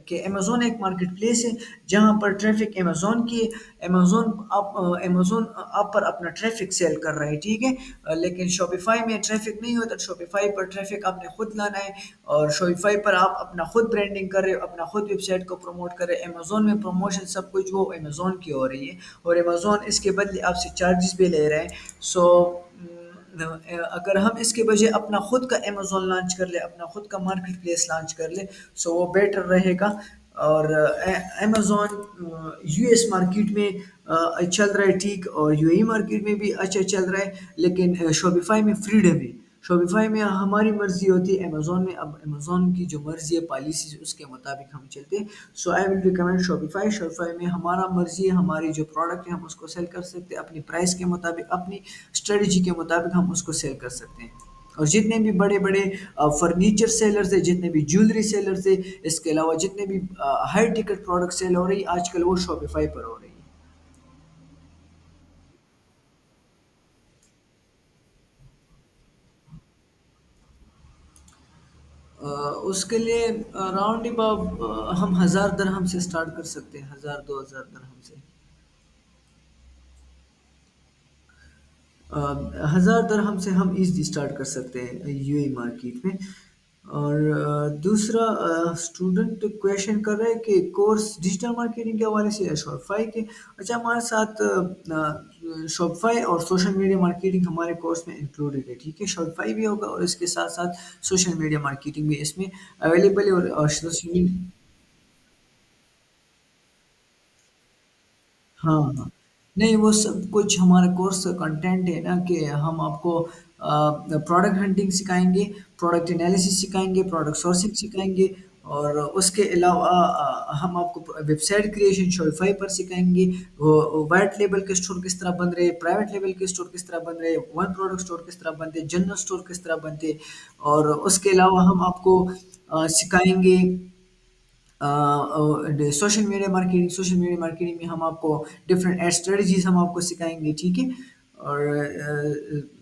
S1: کہ امیزون ایک مارکیٹ پلیس ہے جہاں پر ٹریفک امیزون کی امیزون آپ پر اپنا ٹریفک سیل کر رہا ہے، ٹھیک ہے، لیکن شاپیفائی میں ٹریفک نہیں ہوتا، شاپیفائی پر ٹریفک آپ نے خود لانا ہے، اور شاپیفائی پر آپ اپنا خود برانڈنگ کر رہے ہو، اپنا خود ویب سائٹ کو پروموٹ کر رہے ہیں، امیزون میں پروموشن سب کچھ وہ امیزون کی ہو رہی ہے، اور امیزون اس کے بدلے آپ سے چارجز بھی لے رہے ہیں۔ سو اگر ہم اس کے بجائے اپنا خود کا امیزون لانچ کر لیں، اپنا خود کا مارکیٹ پلیس لانچ کر لیں، سو وہ بیٹر رہے گا۔ اور امیزون یو ایس مارکیٹ میں چل رہا ہے ٹھیک، اور یو اے مارکیٹ میں بھی اچھا چل رہا ہے، لیکن شوپیفائی میں فریڈم ہے، شوپیفائی میں ہماری مرضی ہوتی ہے، امیزون میں اب امیزون کی جو مرضی ہے پالیسیز اس کے مطابق ہم چلتے ہیں. سو آئی ول ریکمینڈ شوپیفائی. شوپیفائی میں ہمارا مرضی ہے، ہماری جو پروڈکٹ ہے ہم اس کو سیل کر سکتے ہیں اپنی پرائس کے مطابق، اپنی اسٹریٹجی کے مطابق ہم اس کو سیل کر سکتے ہیں. اور جتنے بھی بڑے بڑے فرنیچر سیلرز ہیں، جتنے بھی جیولری سیلرز ہیں، اس کے علاوہ جتنے بھی ہائی ٹکٹ پروڈکٹ سیل ہو رہی آج کل وہ شاپیفائی پر ہو رہی ہے. اس کے لیے راؤنڈ اباؤٹ ہم 1000 درہم سے اسٹارٹ کر سکتے ہیں، 1000 2000 درہم سے. 1000 درہم سے ہم ایزلی اسٹارٹ کر سکتے ہیں یو اے مارکیٹ میں. اور دوسرا اسٹوڈنٹ کویشچن کر رہے ہیں کہ کورس ڈیجیٹل مارکیٹنگ کے حوالے سے یا شاپیفائی کے. اچھا، ہمارے ساتھ شاپیفائی اور سوشل میڈیا مارکیٹنگ ہمارے کورس میں انکلوڈیڈ ہے، ٹھیک ہے. شاپیفائی بھی ہوگا اور اس کے ساتھ ساتھ سوشل میڈیا مارکیٹنگ بھی اس میں اویلیبل ہے. اور سوشل، ہاں ہاں، نہیں وہ سب کچھ ہمارے کورس کا کنٹینٹ ہے نا، کہ ہم آپ کو پروڈکٹ ہنٹنگ سکھائیں گے، پروڈکٹ انالیسس سکھائیں گے، پروڈکٹ سورسنگ سکھائیں گے، اور اس کے علاوہ ہم آپ کو ویب سائٹ کریشن شوپیفائی پر سکھائیں گے. وہ وائٹ لیبل کے اسٹور کس طرح بن رہے، پرائیویٹ لیبل کے اسٹور کس طرح بن رہے، ون پروڈکٹ اسٹور کس طرح بنتے، جنرل اسٹور کس طرح بنتے. اور اس کے علاوہ ہم آپ کو سکھائیں گے social media marketing. Social media marketing میں ہم آپ کو ڈفرینٹ ایڈ اسٹریٹجیز ہم آپ کو سکھائیں گے، ٹھیک ہے. اور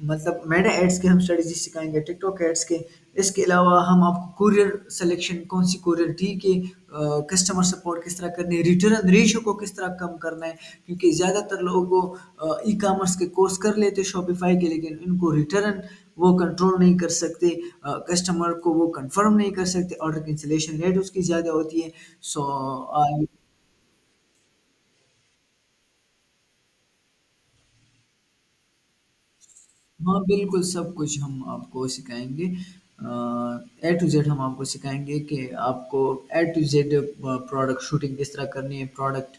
S1: مطلب میڈا ایڈس کے ہم اسٹریٹجی سکھائیں گے، ٹک ٹاک ایڈس کے. اس کے علاوہ ہم آپ کو کوریئر سلیکشن کون سی کوریئر ٹھیک ہے، کسٹمر سپورٹ کس طرح کرنے ہے، ریٹرن ریشو کو کس طرح کم کرنا ہے. کیونکہ زیادہ تر لوگ ای کامرس کے کورس کر لیتے شاپیفائی کے، لیکن ان کو ریٹرن وہ کنٹرول نہیں کر سکتے، کسٹمر کو وہ کنفرم نہیں کر سکتے، آرڈر کینسلیشن ریٹ اس کی زیادہ ہوتی ہے. سو ہاں بالکل، سب کچھ ہم آپ کو سکھائیں گے. اے ٹو زیڈ ہم آپ کو سکھائیں گے کہ آپ کو اے ٹو زیڈ پروڈکٹ شوٹنگ کس طرح کرنی ہے، پروڈکٹ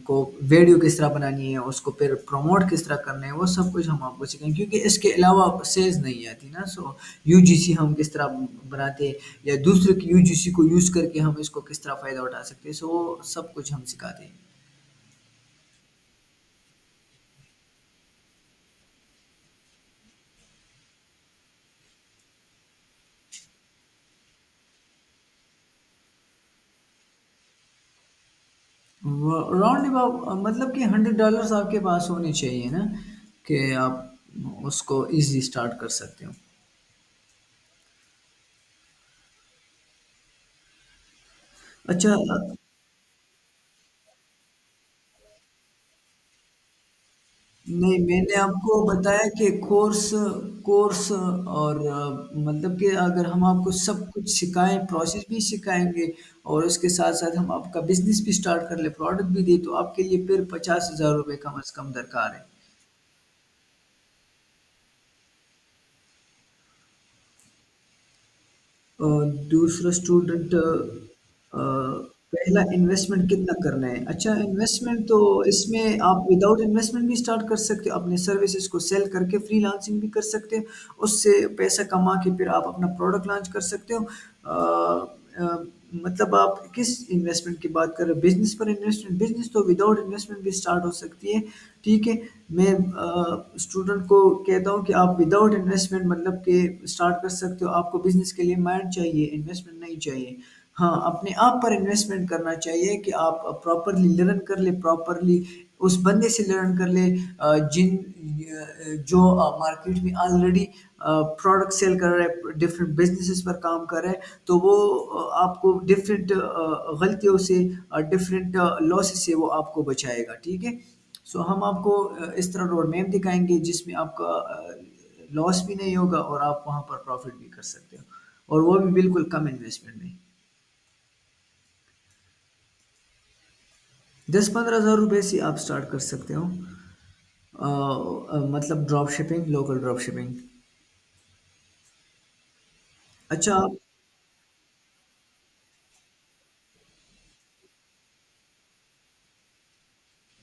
S1: کو ویڈیو کس طرح بنانی ہے، اس کو پھر پروموٹ کس طرح کرنا ہے، وہ سب کچھ ہم آپ کو سکھائیں گے. کیونکہ اس کے علاوہ سیلز نہیں آتی نا. سو یو جی سی ہم کس طرح بناتے ہیں، یا دوسرے کی یو جی سی کو یوز کر کے ہم اس کو کس طرح فائدہ اٹھا سکتے ہیں، سو وہ سب کچھ ہم سکھاتے ہیں. راؤنڈ اباؤٹ مطلب کہ $100 آپ کے پاس ہونے چاہیے نا، کہ آپ اس کو ایزلی اسٹارٹ کر سکتے ہو. اچھا، نہیں میں نے آپ کو بتایا کہ کورس اور مطلب کہ اگر ہم آپ کو سب کچھ سکھائیں، پروسیس بھی سکھائیں گے، اور اس کے ساتھ ساتھ ہم آپ کا بزنس بھی اسٹارٹ کر لیں، پروڈکٹ بھی دیں، تو آپ کے لیے پھر 50,000 روپے کم از کم درکار ہے. اور دوسرا اسٹوڈنٹ پہلا انویسٹمنٹ کتنا کرنا ہے. اچھا، انویسٹمنٹ تو اس میں آپ وداؤٹ انویسٹمنٹ بھی اسٹارٹ کر سکتے ہو، اپنے سروسز کو سیل کر کے فری لانسنگ بھی کر سکتے ہو، اس سے پیسہ کما کے پھر آپ اپنا پروڈکٹ لانچ کر سکتے ہو. مطلب آپ کس انویسٹمنٹ کی بات کر رہے ہو، بزنس پر انویسٹمنٹ؟ بزنس تو وداؤٹ انویسٹمنٹ بھی اسٹارٹ ہو سکتی ہے، ٹھیک ہے. میں اسٹوڈنٹ کو کہتا ہوں کہ آپ وداؤٹ انویسٹمنٹ مطلب کہ اسٹارٹ کر سکتے ہو. آپ کو بزنس کے لیے مائنڈ چاہیے، انویسٹمنٹ نہیں چاہیے. ہاں، اپنے آپ پر انویسٹمنٹ کرنا چاہیے کہ آپ پراپرلی لرن کر لیں، پراپرلی اس بندے سے لرن کر لیں جن جو مارکیٹ میں آلریڈی پروڈکٹ سیل کر رہے، ڈفرینٹ بزنسز پر کام کر رہے ہیں. تو وہ آپ کو ڈفرینٹ غلطیوں سے، ڈفرینٹ لاسز سے وہ آپ کو بچائے گا، ٹھیک ہے. سو ہم آپ کو اس طرح روڈ میپ دکھائیں گے جس میں آپ کا لاس بھی نہیں ہوگا اور آپ وہاں پر پروفٹ بھی کر سکتے ہو، اور وہ بھی بالکل کم انویسٹمنٹ میں. 10 15 ہزار روپے سے آپ اسٹارٹ کر سکتے ہو. مطلب drop shipping, local drop shipping. اچھا،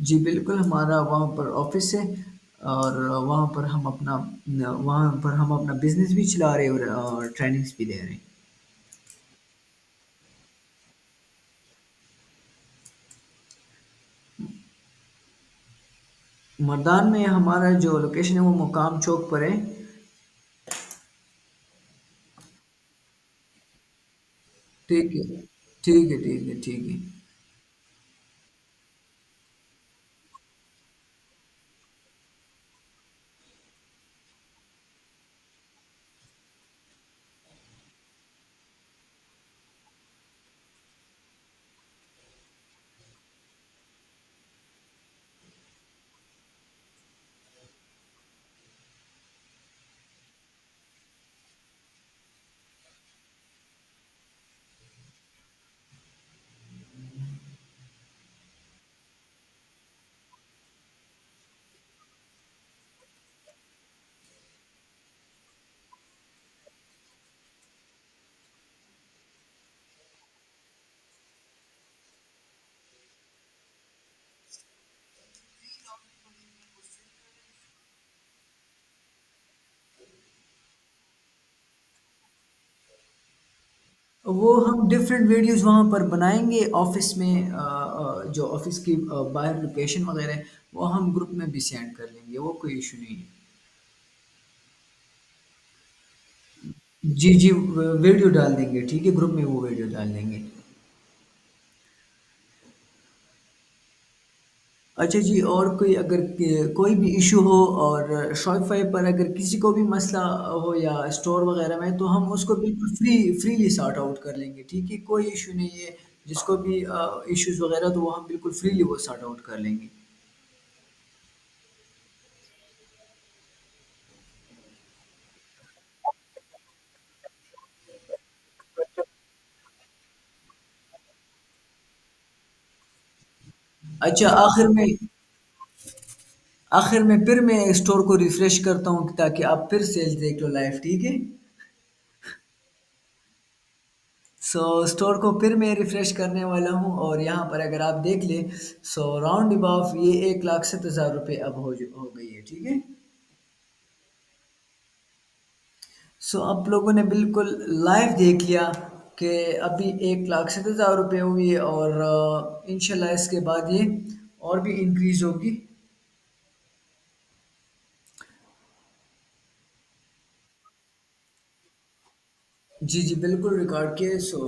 S1: جی بالکل، ہمارا وہاں پر آفس ہے، اور وہاں پر ہم اپنا بزنس بھی چلا رہے ہیں اور ٹریننگس بھی دے رہے ہیں۔ مردان میں ہمارا جو لوکیشن ہے وہ مقام چوک پر ہے۔ ٹھیک ہے، ٹھیک ہے، ٹھیک ہے، ٹھیک ہے۔ وہ ہم ڈفرینٹ ویڈیوز وہاں پر بنائیں گے آفس میں، جو آفس کی باہر لوکیشن وغیرہ ہے وہ ہم گروپ میں بھی سینڈ کر لیں گے، وہ کوئی ایشو نہیں ہے۔ جی جی، ویڈیو ڈال دیں گے، ٹھیک ہے، گروپ میں وہ ویڈیو ڈال دیں گے۔ اچھا جی، اور کوئی اگر کوئی بھی ایشو ہو اور شاپیفائی پر اگر کسی کو بھی مسئلہ ہو یا اسٹور وغیرہ میں، تو ہم اس کو بالکل فریلی سارٹ آؤٹ کر لیں گے، ٹھیک ہے، کوئی ایشو نہیں ہے۔ جس کو بھی ایشوز وغیرہ تو وہ ہم بالکل فریلی وہ سارٹ آؤٹ کر لیں گے۔ اچھا، آخر میں پھر میں اسٹور کو ریفریش کرتا ہوں تاکہ آپ پھر سیلز دیکھ لو لائف، ٹھیک ہے۔ سو اسٹور کو پھر میں ریفریش کرنے والا ہوں، اور یہاں پر اگر آپ دیکھ لیں، سو راؤنڈ اباف یہ 1,07,000 روپے اب ہو گئی ہے، ٹھیک ہے۔ سو آپ لوگوں نے بالکل لائیو دیکھ لیا کہ ابھی 1,07,000 روپے ہوئی ہے، اور انشاءاللہ اس کے بعد یہ اور بھی انکریز ہوگی۔ جی جی بالکل ریکارڈ کیے، سو